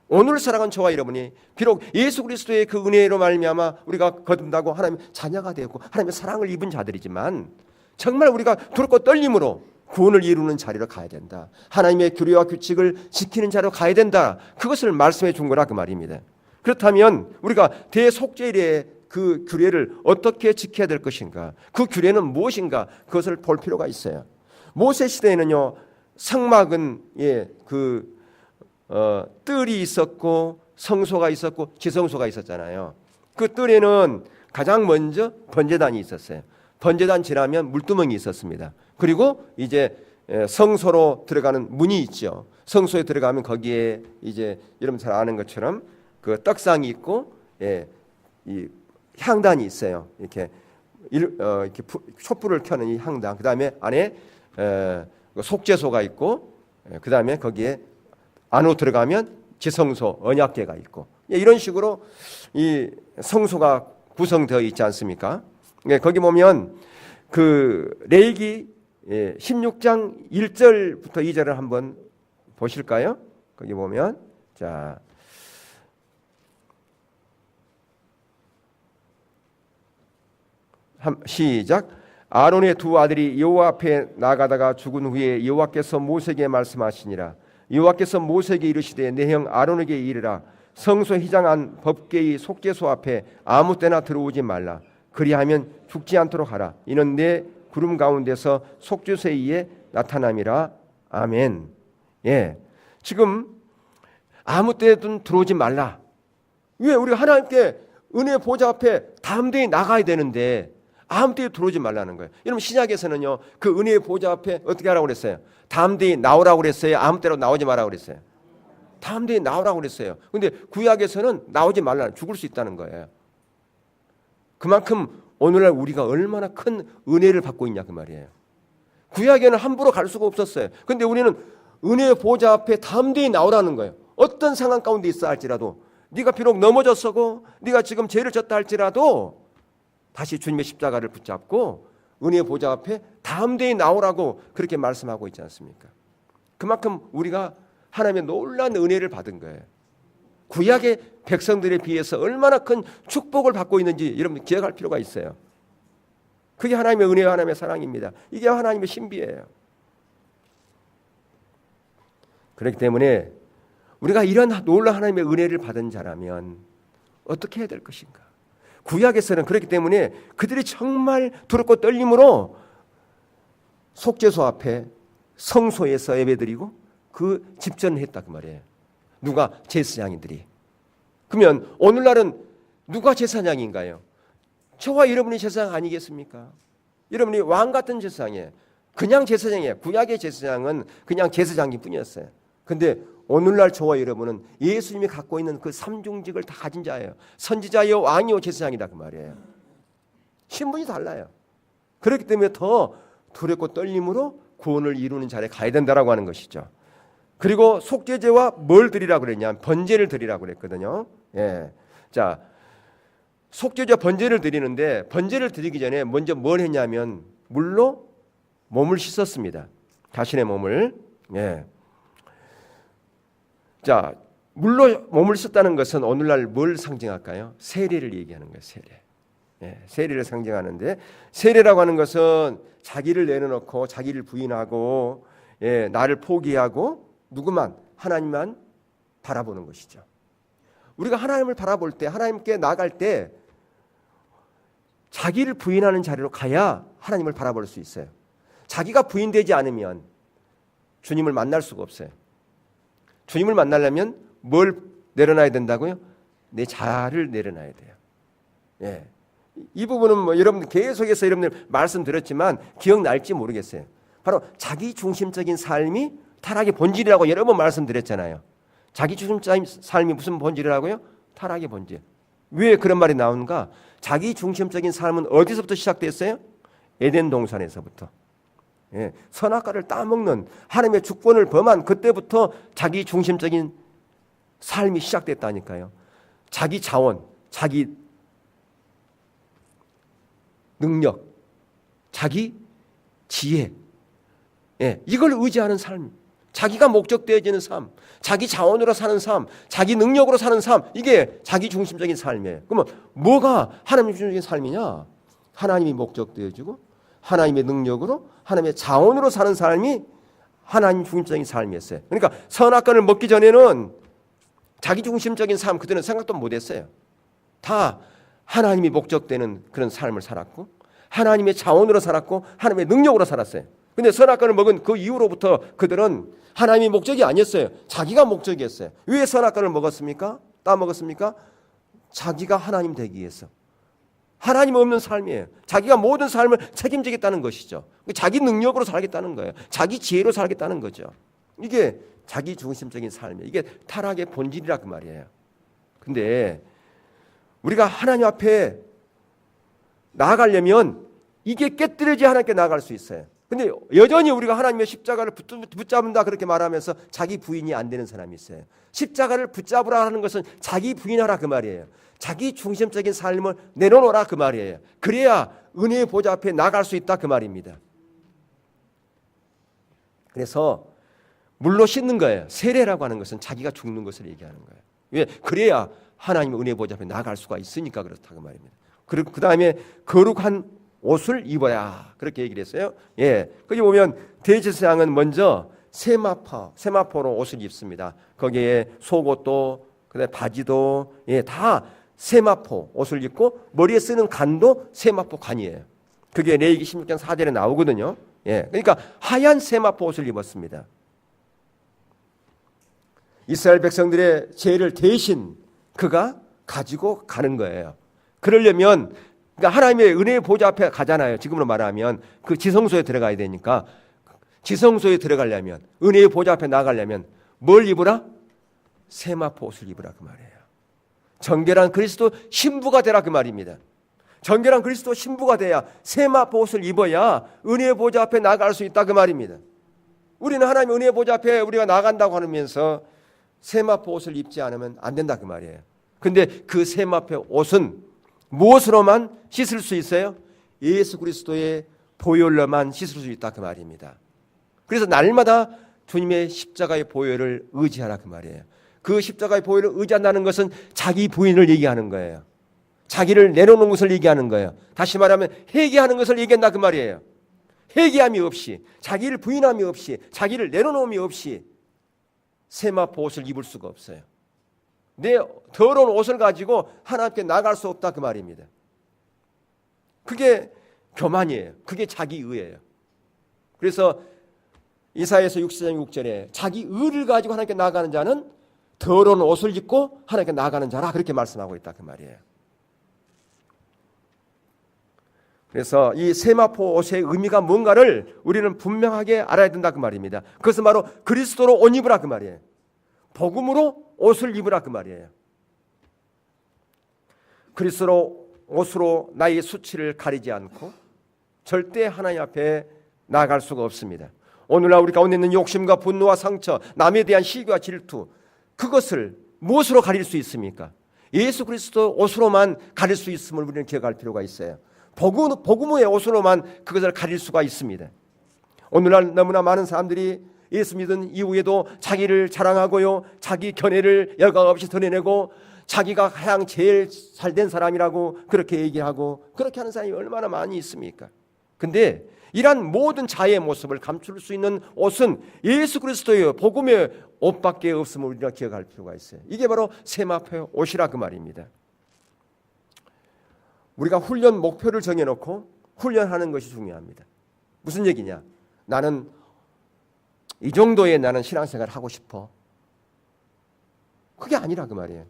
오늘 살아간 저와 여러분이 비록 예수 그리스도의 그 은혜로 말미암아 우리가 거듭나고 하나님의 자녀가 되었고 하나님의 사랑을 입은 자들이지만 정말 우리가 두렵고 떨림으로 구원을 이루는 자리로 가야 된다. 하나님의 규례와 규칙을 지키는 자리로 가야 된다. 그것을 말씀해 준 거라 그 말입니다. 그렇다면 우리가 대속죄일의 그 규례를 어떻게 지켜야 될 것인가? 그 규례는 무엇인가? 그것을 볼 필요가 있어요. 모세 시대에는요, 성막은 뜰이 있었고 성소가 있었고 지성소가 있었잖아요. 그 뜰에는 가장 먼저 번제단이 있었어요. 번제단 지나면 물두멍이 있었습니다. 그리고 이제 성소로 들어가는 문이 있죠. 성소에 들어가면 거기에 이제 여러분 잘 아는 것처럼 그 떡상이 있고 이 향단이 있어요. 이렇게 촛불을 켜는 이 향단. 그다음에 안에 속죄소가 있고 그다음에 거기에 안으로 들어가면 지성소 언약궤가 있고 이런 식으로 이 성소가 구성되어 있지 않습니까? 거기 보면 그 레위기 16장 1절부터 2절을 한번 보실까요? 거기 보면 자 시작. 아론의 두 아들이 여호와 앞에 나가다가 죽은 후에 여호와께서 모세에게 말씀하시니라. 여호와께서 모세에게 이르시되 내 형 아론에게 이르라. 성소 휘장 안 법궤의 속죄소 앞에 아무 때나 들어오지 말라. 그리하면 죽지 않도록 하라. 이는 내 구름 가운데서 속죄소에 의해 나타남이라. 아멘. 예, 지금 아무 때든 들어오지 말라. 왜? 우리가 하나님께 은혜 보좌 앞에 담대히 나가야 되는데 아무 때에 들어오지 말라는 거예요. 여러분 신약에서는요, 그 은혜의 보좌 앞에 어떻게 하라고 그랬어요? 담대히 나오라고 그랬어요? 아무 때로 나오지 말라고 그랬어요? 담대히 나오라고 그랬어요. 근데 구약에서는 나오지 말라, 죽을 수 있다는 거예요. 그만큼 오늘날 우리가 얼마나 큰 은혜를 받고 있냐 그 말이에요. 구약에는 함부로 갈 수가 없었어요. 근데 우리는 은혜의 보좌 앞에 담대히 나오라는 거예요. 어떤 상황 가운데 있어 할지라도, 네가 비록 넘어졌어고 네가 지금 죄를 졌다 할지라도 다시 주님의 십자가를 붙잡고 은혜의 보좌 앞에 담대히 나오라고 그렇게 말씀하고 있지 않습니까? 그만큼 우리가 하나님의 놀라운 은혜를 받은 거예요. 구약의 백성들에 비해서 얼마나 큰 축복을 받고 있는지 여러분 기억할 필요가 있어요. 그게 하나님의 은혜와 하나님의 사랑입니다. 이게 하나님의 신비예요. 그렇기 때문에 우리가 이런 놀라운 하나님의 은혜를 받은 자라면 어떻게 해야 될 것인가? 구약에서는 그렇기 때문에 그들이 정말 두렵고 떨림으로 속죄소 앞에 성소에서 예배드리고 그 집전을 했다 그 말이에요. 누가? 제사장인들이. 그러면 오늘날은 누가 제사장인가요? 저와 여러분이 제사장 아니겠습니까? 여러분이 왕 같은 제사장이에요. 그냥 제사장이에요. 구약의 제사장은 그냥 제사장일 뿐이었어요. 근데 오늘날 저와 여러분은 예수님이 갖고 있는 그 삼중직을 다 가진 자예요. 선지자요, 왕이요, 제사장이다 그 말이에요. 신분이 달라요. 그렇기 때문에 더 두렵고 떨림으로 구원을 이루는 자리에 가야 된다라고 하는 것이죠. 그리고 속죄제와 뭘 드리라고 그랬냐? 번제를 드리라고 그랬거든요. 예. 자, 속죄제 번제를 드리는데 번제를 드리기 전에 먼저 뭘 했냐면 물로 몸을 씻었습니다. 자신의 몸을. 예. 자, 물로 몸을 씻었다는 것은 오늘날 뭘 상징할까요? 세례를 얘기하는 거예요. 세례. 예, 세례를 상징하는데 세례라고 하는 것은 자기를 내려놓고 자기를 부인하고 나를 포기하고 누구만? 하나님만 바라보는 것이죠. 우리가 하나님을 바라볼 때, 하나님께 나갈 때 자기를 부인하는 자리로 가야 하나님을 바라볼 수 있어요. 자기가 부인되지 않으면 주님을 만날 수가 없어요. 주님을 만나려면 뭘 내려놔야 된다고요? 내 자아를 내려놔야 돼요. 예. 이 부분은 뭐 여러분들 계속해서 여러분들 말씀드렸지만 기억날지 모르겠어요. 바로 자기 중심적인 삶이 타락의 본질이라고 여러 번 말씀드렸잖아요. 자기 중심적인 삶이 무슨 본질이라고요? 타락의 본질. 왜 그런 말이 나오는가? 자기 중심적인 삶은 어디서부터 시작됐어요? 에덴 동산에서부터. 예, 선악과를 따먹는 하나님의 주권을 범한 그때부터 자기 중심적인 삶이 시작됐다니까요. 자기 자원, 자기 능력, 자기 지혜, 이걸 의지하는 삶, 자기가 목적되어지는 삶, 자기 자원으로 사는 삶, 자기 능력으로 사는 삶, 이게 자기 중심적인 삶이에요. 그러면 뭐가 하나님 중심적인 삶이냐? 하나님이 목적되어지고 하나님의 능력으로 하나님의 자원으로 사는 삶이 하나님 중심적인 삶이었어요. 그러니까 선악과를 먹기 전에는 자기 중심적인 삶 그들은 생각도 못했어요. 다 하나님이 목적되는 그런 삶을 살았고 하나님의 자원으로 살았고 하나님의 능력으로 살았어요. 근데 선악과를 먹은 그 이후로부터 그들은 하나님이 목적이 아니었어요. 자기가 목적이었어요. 왜 선악과를 먹었습니까? 따먹었습니까? 자기가 하나님 되기 위해서. 하나님 없는 삶이에요. 자기가 모든 삶을 책임지겠다는 것이죠. 자기 능력으로 살겠다는 거예요. 자기 지혜로 살겠다는 거죠. 이게 자기 중심적인 삶이에요. 이게 타락의 본질이라 그 말이에요. 근데 우리가 하나님 앞에 나아가려면 이게 깨뜨려져야 하나님께 나아갈 수 있어요. 근데 여전히 우리가 하나님의 십자가를 붙잡는다 그렇게 말하면서 자기 부인이 안 되는 사람이 있어요. 십자가를 붙잡으라 하는 것은 자기 부인하라 그 말이에요. 자기 중심적인 삶을 내려놓으라 그 말이에요. 그래야 은혜의 보좌 앞에 나갈 수 있다 그 말입니다. 그래서 물로 씻는 거예요. 세례라고 하는 것은 자기가 죽는 것을 얘기하는 거예요. 왜? 그래야 하나님의 은혜의 보좌 앞에 나갈 수가 있으니까 그렇다 그 말입니다. 그리고 그 다음에 거룩한 옷을 입어야 그렇게 얘기를 했어요. 거기 보면 대제사장은 먼저 세마포로 옷을 입습니다. 거기에 속옷도 그다음에 바지도 다 세마포 옷을 입고 머리에 쓰는 관도 세마포 관이에요. 그게 레위기 16장 4절에 나오거든요. 그러니까 하얀 세마포 옷을 입었습니다. 이스라엘 백성들의 죄를 대신 그가 가지고 가는 거예요. 그러려면 그러니까 하나님의 은혜의 보좌 앞에 가잖아요. 지금으로 말하면 그 지성소에 들어가야 되니까 지성소에 들어가려면 은혜의 보좌 앞에 나가려면 뭘 입으라? 세마포 옷을 입으라 그 말이에요. 정결한 그리스도 신부가 되라 그 말입니다. 정결한 그리스도 신부가 돼야 세마포 옷을 입어야 은혜의 보좌 앞에 나갈 수 있다 그 말입니다. 우리는 하나님의 은혜의 보좌 앞에 우리가 나간다고 하면서 세마포 옷을 입지 않으면 안 된다 그 말이에요. 근데 그 세마포 옷은 무엇으로만 씻을 수 있어요? 예수 그리스도의 보혈로만 씻을 수 있다 그 말입니다. 그래서 날마다 주님의 십자가의 보혈을 의지하라 그 말이에요. 그 십자가의 보혈을 의지한다는 것은 자기 부인을 얘기하는 거예요. 자기를 내려놓는 것을 얘기하는 거예요. 다시 말하면 회개하는 것을 얘기한다 그 말이에요. 회개함이 없이 자기를 부인함이 없이 자기를 내려놓음이 없이 세마포 옷을 입을 수가 없어요. 내 더러운 옷을 가지고 하나님께 나갈 수 없다 그 말입니다. 그게 교만이에요. 그게 자기 의예요. 그래서 이사야서 60장 6절에 자기 의를 가지고 하나님께 나가는 자는 더러운 옷을 입고 하나님께 나가는 자라 그렇게 말씀하고 있다 그 말이에요. 그래서 이 세마포 옷의 의미가 뭔가를 우리는 분명하게 알아야 된다 그 말입니다. 그것은 바로 그리스도로 옷 입으라 그 말이에요. 복음으로 옷을 입으라 그 말이에요. 그리스도로 옷으로 나의 수치를 가리지 않고 절대 하나님 앞에 나아갈 수가 없습니다. 오늘날 우리 가운데 있는 욕심과 분노와 상처, 남에 대한 시기와 질투, 그것을 무엇으로 가릴 수 있습니까? 예수 그리스도 옷으로만 가릴 수 있음을 우리는 기억할 필요가 있어요. 복음의 옷으로만 그것을 가릴 수가 있습니다. 오늘날 너무나 많은 사람들이 예수 믿은 이후에도 자기를 자랑하고요, 자기 견해를 여과 없이 드러내고 자기가 가장 제일 잘된 사람이라고 그렇게 얘기하고 그렇게 하는 사람이 얼마나 많이 있습니까? 근데 이러한 모든 자의 모습을 감출 수 있는 옷은 예수 그리스도의 복음의 옷밖에 없음을 우리가 기억할 필요가 있어요. 이게 바로 세마포의 옷이라 그 말입니다. 우리가 훈련 목표를 정해놓고 훈련하는 것이 중요합니다. 무슨 얘기냐? 나는 이 정도의 나는 신앙생활을 하고 싶어. 그게 아니라 그 말이에요.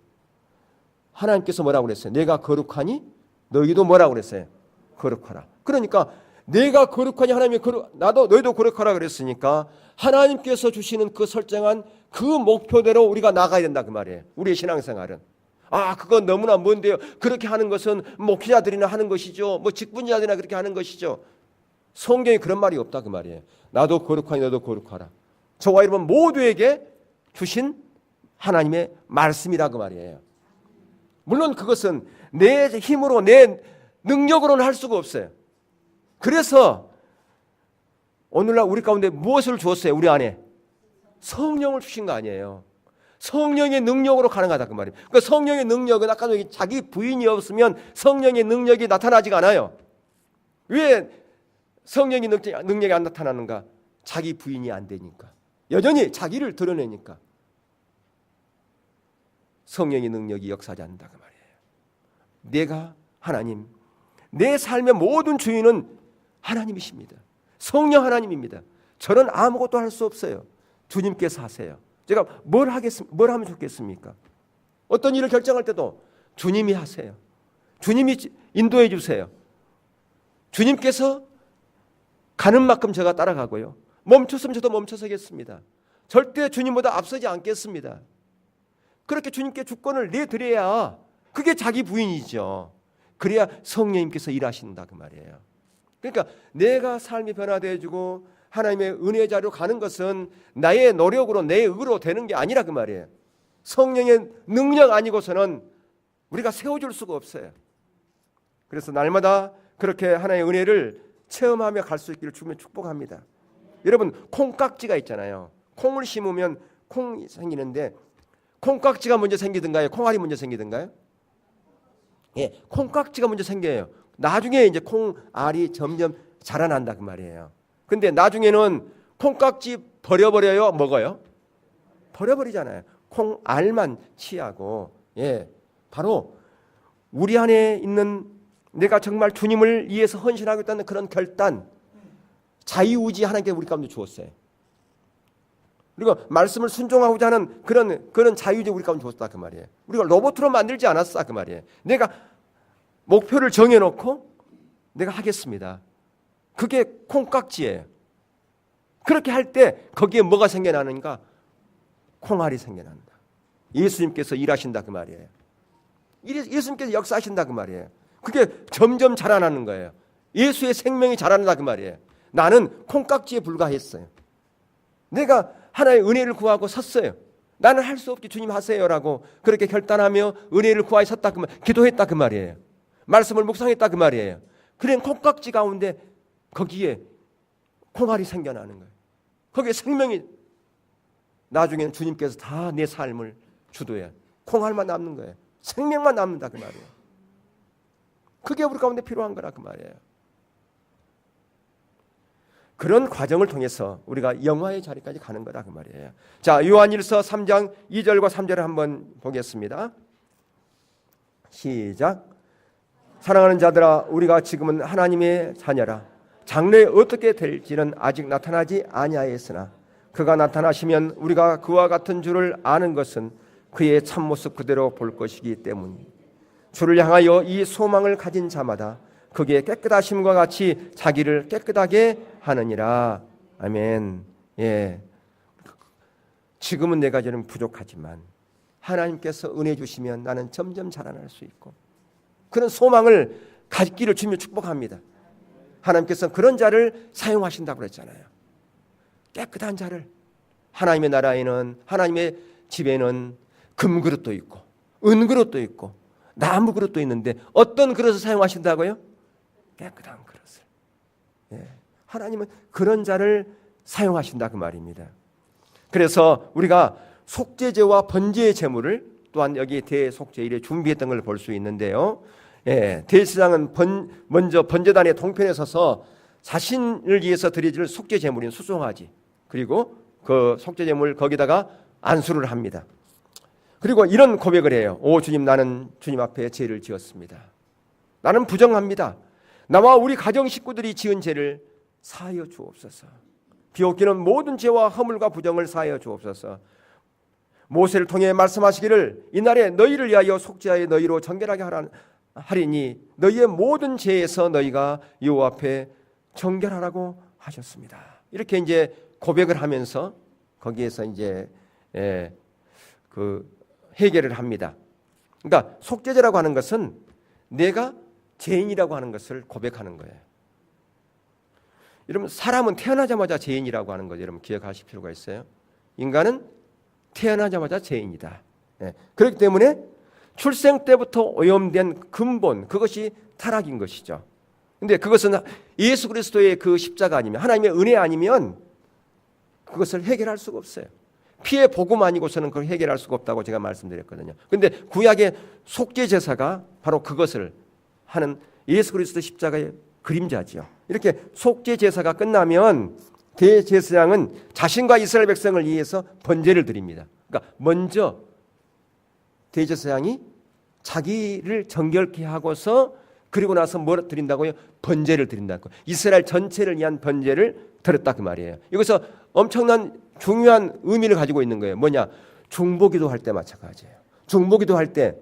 하나님께서 뭐라고 그랬어요? 내가 거룩하니 너희도 뭐라고 그랬어요? 거룩하라. 그러니까 내가 거룩하니 하나님이 나도 너희도 거룩하라 그랬으니까 하나님께서 주시는 그 설정한 그 목표대로 우리가 나가야 된다 그 말이에요. 우리의 신앙생활은. 그건 너무나 먼데요. 그렇게 하는 것은 목회자들이나 하는 것이죠. 직분자들이나 그렇게 하는 것이죠. 성경에 그런 말이 없다 그 말이에요. 나도 거룩하니 너도 거룩하라. 저와 여러분 모두에게 주신 하나님의 말씀이라 그 말이에요. 물론 그것은 내 힘으로 내 능력으로는 할 수가 없어요. 그래서 오늘날 우리 가운데 무엇을 주었어요? 우리 안에 성령을 주신 거 아니에요. 성령의 능력으로 가능하다 그 말이에요. 그러니까 성령의 능력은 아까도 자기 부인이 없으면 성령의 능력이 나타나지가 않아요. 왜 성령의 능력이 안 나타나는가? 자기 부인이 안 되니까. 여전히 자기를 드러내니까. 성령의 능력이 역사하지 않는다 그 말이에요. 내가 하나님, 내 삶의 모든 주인은 하나님이십니다. 성령 하나님입니다. 저는 아무것도 할 수 없어요. 주님께서 하세요. 제가 뭘 하면 좋겠습니까? 어떤 일을 결정할 때도 주님이 하세요. 주님이 인도해 주세요. 주님께서 가는 만큼 제가 따라가고요. 멈췄으면 저도 멈춰서겠습니다. 절대 주님보다 앞서지 않겠습니다. 그렇게 주님께 주권을 내드려야 그게 자기 부인이죠. 그래야 성령님께서 일하신다 그 말이에요. 그러니까 내가 삶이 변화되어지고 하나님의 은혜 자리로 가는 것은 나의 노력으로 내 의로 되는 게 아니라 그 말이에요. 성령의 능력 아니고서는 우리가 세워줄 수가 없어요. 그래서 날마다 그렇게 하나님의 은혜를 체험하며 갈 수 있기를 주님의 축복합니다. 여러분 콩깍지가 있잖아요. 콩을 심으면 콩이 생기는데 콩깍지가 먼저 생기든가요? 콩알이 먼저 생기든가요? 예, 콩깍지가 먼저 생겨요. 나중에 이제 콩알이 점점 자라난다 그 말이에요. 근데 나중에는 콩깍지 버려버려요? 먹어요? 버려버리잖아요. 콩알만 취하고, 예, 바로 우리 안에 있는 내가 정말 주님을 위해서 헌신하겠다는 그런 결단, 자유의지 하나님께 우리 가운데 주었어요. 그리고 말씀을 순종하고자 하는 그런 자유의지 우리 가운데 주었다 그 말이에요. 우리가 로봇으로 만들지 않았어 그 말이에요. 내가 목표를 정해놓고 내가 하겠습니다. 그게 콩깍지예요. 그렇게 할 때 거기에 뭐가 생겨나는가? 콩알이 생겨난다. 예수님께서 일하신다 그 말이에요. 예수님께서 역사하신다 그 말이에요. 그게 점점 자라나는 거예요. 예수의 생명이 자라난다 그 말이에요. 나는 콩깍지에 불과했어요. 내가 하나의 은혜를 구하고 섰어요. 나는 할 수 없지 주님 하세요라고 그렇게 결단하며 은혜를 구하여 섰다 그 말, 기도했다 그 말이에요. 말씀을 묵상했다 그 말이에요. 그런 콩깍지 가운데 거기에 콩알이 생겨나는 거예요. 거기에 생명이 나중에는 주님께서 다 내 삶을 주도해 콩알만 남는 거예요. 생명만 남는다 그 말이에요. 그게 우리 가운데 필요한 거라 그 말이에요. 그런 과정을 통해서 우리가 영화의 자리까지 가는 거다 그 말이에요. 자, 요한일서 3장 2절과 3절을 한번 보겠습니다. 시작. 사랑하는 자들아, 우리가 지금은 하나님의 자녀라. 장래에 어떻게 될지는 아직 나타나지 아니하였으나 그가 나타나시면 우리가 그와 같은 줄을 아는 것은 그의 참모습 그대로 볼 것이기 때문이니 주를 향하여 이 소망을 가진 자마다 그게 깨끗하심과 같이 자기를 깨끗하게 하느니라. 아멘. 예. 지금은 내가 좀 부족하지만 하나님께서 은혜 주시면 나는 점점 자라날 수 있고 그런 소망을 갖기를 주며 축복합니다. 하나님께서 그런 자를 사용하신다고 그랬잖아요. 깨끗한 자를. 하나님의 나라에는 하나님의 집에는 금그릇도 있고 은그릇도 있고 나무 그릇도 있는데 어떤 그릇을 사용하신다고요? 깨끗한 그릇을. 예. 하나님은 그런 자를 사용하신다 그 말입니다. 그래서 우리가 속죄제와 번제의 제물을 또한 여기 대속죄일에 준비했던 걸 볼 수 있는데요. 예, 대제사장은 먼저 번제단의 동편에 서서 자신을 위해서 드려질 속죄 제물인 수송아지 그리고 그 속죄 제물 거기다가 안수를 합니다. 그리고 이런 고백을 해요. 오 주님, 나는 주님 앞에 죄를 지었습니다. 나는 부정합니다. 나와 우리 가정 식구들이 지은 죄를 사하여 주옵소서. 비옵기는 모든 죄와 허물과 부정을 사하여 주옵소서. 모세를 통해 말씀하시기를 이날에 너희를 위하여 속죄하여 너희로 정결하게 하리니 너희의 모든 죄에서 너희가 여호와 앞에 정결하라고 하셨습니다. 이렇게 이제 고백을 하면서 거기에서 이제 그 해결을 합니다. 그러니까 속죄제라고 하는 것은 내가 죄인이라고 하는 것을 고백하는 거예요. 여러분 사람은 태어나자마자 죄인이라고 하는 거죠. 여러분 기억하실 필요가 있어요. 인간은 태어나자마자 죄인이다. 그렇기 때문에 출생 때부터 오염된 근본 그것이 타락인 것이죠. 근데 그것은 예수 그리스도의 그 십자가 아니면, 하나님의 은혜 아니면 그것을 해결할 수가 없어요. 피의 복음 아니고서는 그걸 해결할 수가 없다고 제가 말씀드렸거든요. 근데 구약의 속죄 제사가 바로 그것을 하는 예수 그리스도 십자가의 그림자지요. 이렇게 속죄 제사가 끝나면 대제사장은 자신과 이스라엘 백성을 위해서 번제를 드립니다. 그러니까 먼저 대제사장이 자기를 정결케 하고서 그리고 나서 뭘 드린다고요? 번제를 드린다고. 이스라엘 전체를 위한 번제를 드렸다 그 말이에요. 여기서 엄청난 중요한 의미를 가지고 있는 거예요. 뭐냐? 중보기도 할 때 마찬가지예요. 중보기도 할 때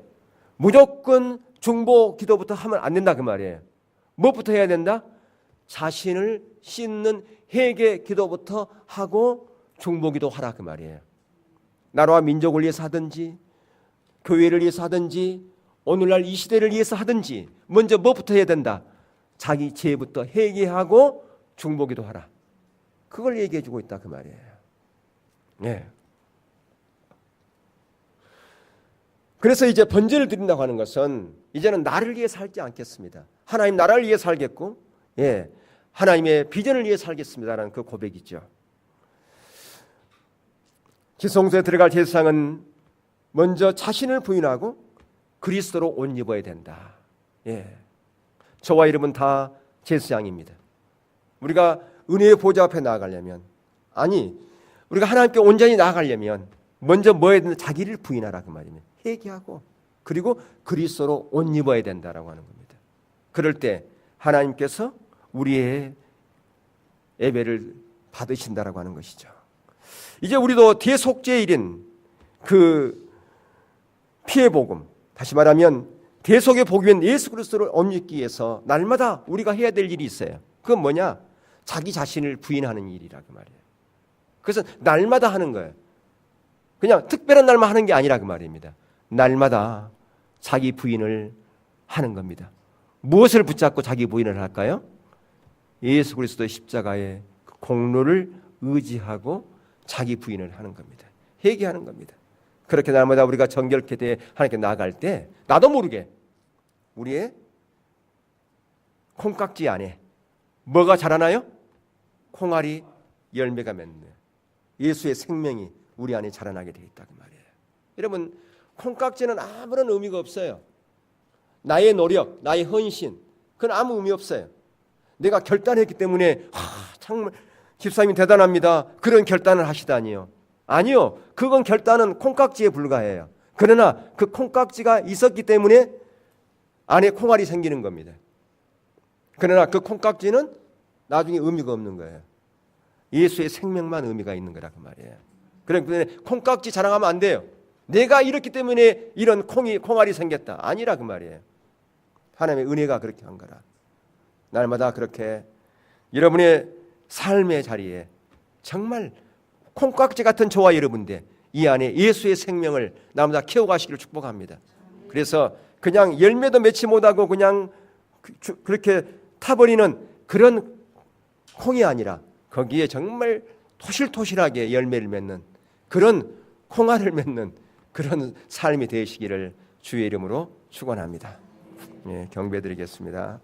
무조건 중보기도부터 하면 안 된다 그 말이에요. 무엇부터 해야 된다? 자신을 씻는 회개 기도부터 하고 중보기도 하라 그 말이에요. 나라와 민족을 위해서 하든지 교회를 위해서 하든지 오늘날 이 시대를 위해서 하든지 먼저 뭐부터 해야 된다? 자기 죄부터 회개하고 중보기도 하라. 그걸 얘기해 주고 있다 그 말이에요. 네. 그래서 이제 번제를 드린다고 하는 것은 이제는 나를 위해 살지 않겠습니다. 하나님 나라를 위해 살겠고, 예, 하나님의 비전을 위해 살겠습니다라는 그 고백이죠. 지성소에 들어갈 제사장은 먼저 자신을 부인하고 그리스도로 옷 입어야 된다. 예, 저와 여러분 다 제사장입니다. 우리가 은혜의 보좌 앞에 나아가려면, 아니 우리가 하나님께 온전히 나아가려면 먼저 뭐 해야 된다? 자기를 부인하라 그 말이에요. 회개하고 그리고 그리스도로 옷 입어야 된다라고 하는 겁니다. 그럴 때 하나님께서 우리의 예배를 받으신다라고 하는 것이죠. 이제 우리도 대속죄일인 그 피의 복음, 다시 말하면 대속의 복음인 예수 그리스도를 옷 입기 위해서 날마다 우리가 해야 될 일이 있어요. 그건 뭐냐? 자기 자신을 부인하는 일이라 그 말이에요. 그래서 날마다 하는 거예요. 그냥 특별한 날만 하는 게 아니라 그 말입니다. 날마다 자기 부인을 하는 겁니다. 무엇을 붙잡고 자기 부인을 할까요? 예수 그리스도의 십자가의 공로를 의지하고 자기 부인을 하는 겁니다. 회개하는 겁니다. 그렇게 날마다 우리가 정결케 돼 하나님께 나아갈 때 나도 모르게 우리의 콩깍지 안에 뭐가 자라나요? 콩알이 열매가 맺는 예수의 생명이 우리 안에 자라나게 되어 있다 그 말이에요. 여러분, 콩깍지는 아무런 의미가 없어요. 나의 노력, 나의 헌신, 그건 아무 의미 없어요. 내가 결단했기 때문에 정말 집사님이 대단합니다. 그런 결단을 하시다니요. 아니요. 그건 결단은 콩깍지에 불과해요. 그러나 그 콩깍지가 있었기 때문에 안에 콩알이 생기는 겁니다. 그러나 그 콩깍지는 나중에 의미가 없는 거예요. 예수의 생명만 의미가 있는 거라 그 말이에요. 그런데 콩깍지 자랑하면 안 돼요. 내가 이렇기 때문에 이런 콩알이 생겼다. 아니라 그 말이에요. 하나님의 은혜가 그렇게 한 거라. 날마다 그렇게 여러분의 삶의 자리에 정말 콩깍지 같은 저와 여러분들 이 안에 예수의 생명을 날마다 키워가시기를 축복합니다. 그래서 그냥 열매도 맺지 못하고 그냥 그렇게 타버리는 그런 콩이 아니라 거기에 정말 토실토실하게 열매를 맺는 그런 콩알을 맺는 그런 삶이 되시기를 주의 이름으로 축원합니다. 예, 경배드리겠습니다.